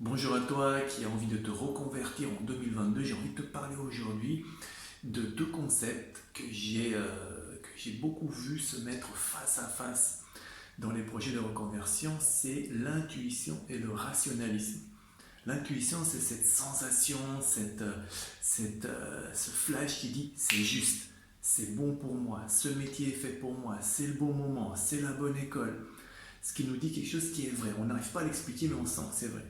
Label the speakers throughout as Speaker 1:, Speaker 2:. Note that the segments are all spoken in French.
Speaker 1: Bonjour à toi qui as envie de te reconvertir en 2022. J'ai envie de te parler aujourd'hui de deux concepts que j'ai beaucoup vu se mettre face à face dans les projets de reconversion. C'est l'intuition et le rationalisme. L'intuition, c'est cette sensation, ce flash qui dit c'est juste, c'est bon pour moi, ce métier est fait pour moi, c'est le bon moment, c'est la bonne école. Ce qui nous dit quelque chose qui est vrai. On n'arrive pas à l'expliquer, mais on sent que c'est vrai.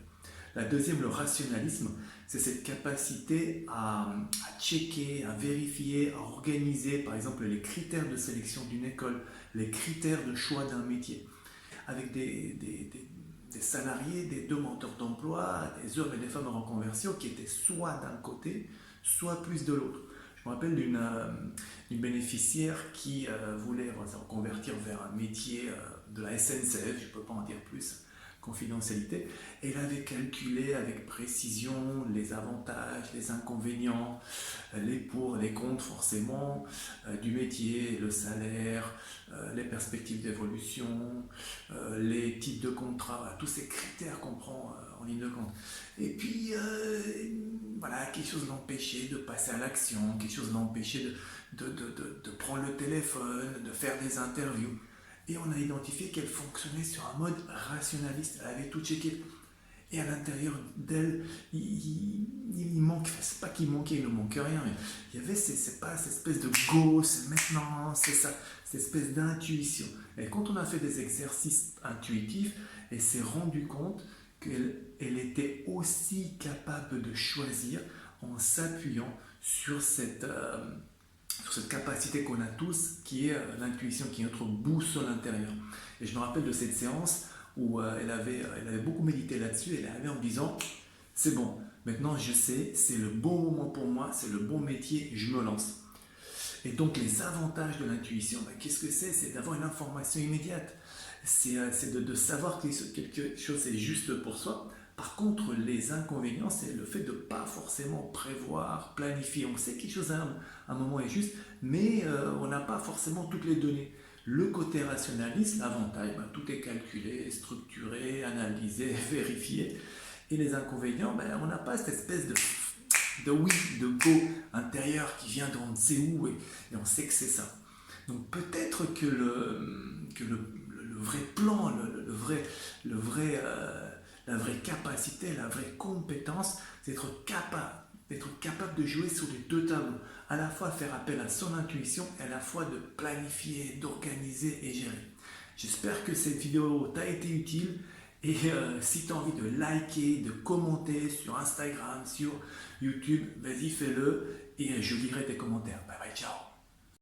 Speaker 1: La deuxième, le rationalisme, c'est cette capacité à checker, à vérifier, à organiser, par exemple, les critères de sélection d'une école, les critères de choix d'un métier, avec des salariés, des demandeurs d'emploi, des hommes et des femmes en reconversion qui étaient soit d'un côté, soit plus de l'autre. Je me rappelle d'une bénéficiaire qui voulait se reconvertir vers un métier de la SNCF, je ne peux pas en dire plus, confidentialité. Et elle avait calculé avec précision les avantages, les inconvénients, les pour, les contre forcément, du métier, le salaire, les perspectives d'évolution, les types de contrats, voilà, tous ces critères qu'on prend en ligne de compte. Et puis, voilà, quelque chose l'empêchait de passer à l'action, quelque chose l'empêchait de prendre le téléphone, de faire des interviews. Et on a identifié qu'elle fonctionnait sur un mode rationaliste. Elle avait tout checké. Et à l'intérieur d'elle, il manque, c'est pas qu'il manquait, il ne manquait rien, mais il y avait c'est pas cette espèce de go, c'est maintenant, c'est ça, cette espèce d'intuition. Et quand on a fait des exercices intuitifs, elle s'est rendue compte qu'elle était aussi capable de choisir en s'appuyant sur cette capacité qu'on a tous, qui est l'intuition, qui est notre boussole intérieure. Et je me rappelle de cette séance où elle avait beaucoup médité là-dessus, et elle avait en me disant, c'est bon, maintenant je sais, c'est le bon moment pour moi, c'est le bon métier, je me lance. Et donc les avantages de l'intuition, ben, qu'est-ce que c'est? C'est d'avoir une information immédiate. C'est de savoir que quelque chose est juste pour soi. Par contre, les inconvénients, c'est le fait de ne pas forcément prévoir, planifier. On sait que quelque chose à un moment est juste, mais on n'a pas forcément toutes les données. Le côté rationaliste, l'avantage, ben, tout est calculé, structuré, analysé, vérifié. Et les inconvénients, ben, on n'a pas cette espèce de oui, de go intérieur qui vient de on ne sait où, et on sait que c'est ça. Donc peut-être que le vrai plan, le vrai, la vraie capacité, la vraie compétence, c'est d'être capable de jouer sur les deux tableaux, à la fois faire appel à son intuition et à la fois de planifier, d'organiser et gérer. J'espère que cette vidéo t'a été utile, et si tu as envie de liker, de commenter sur Instagram, sur YouTube, vas-y fais-le, et je lirai tes commentaires. Bye bye, ciao.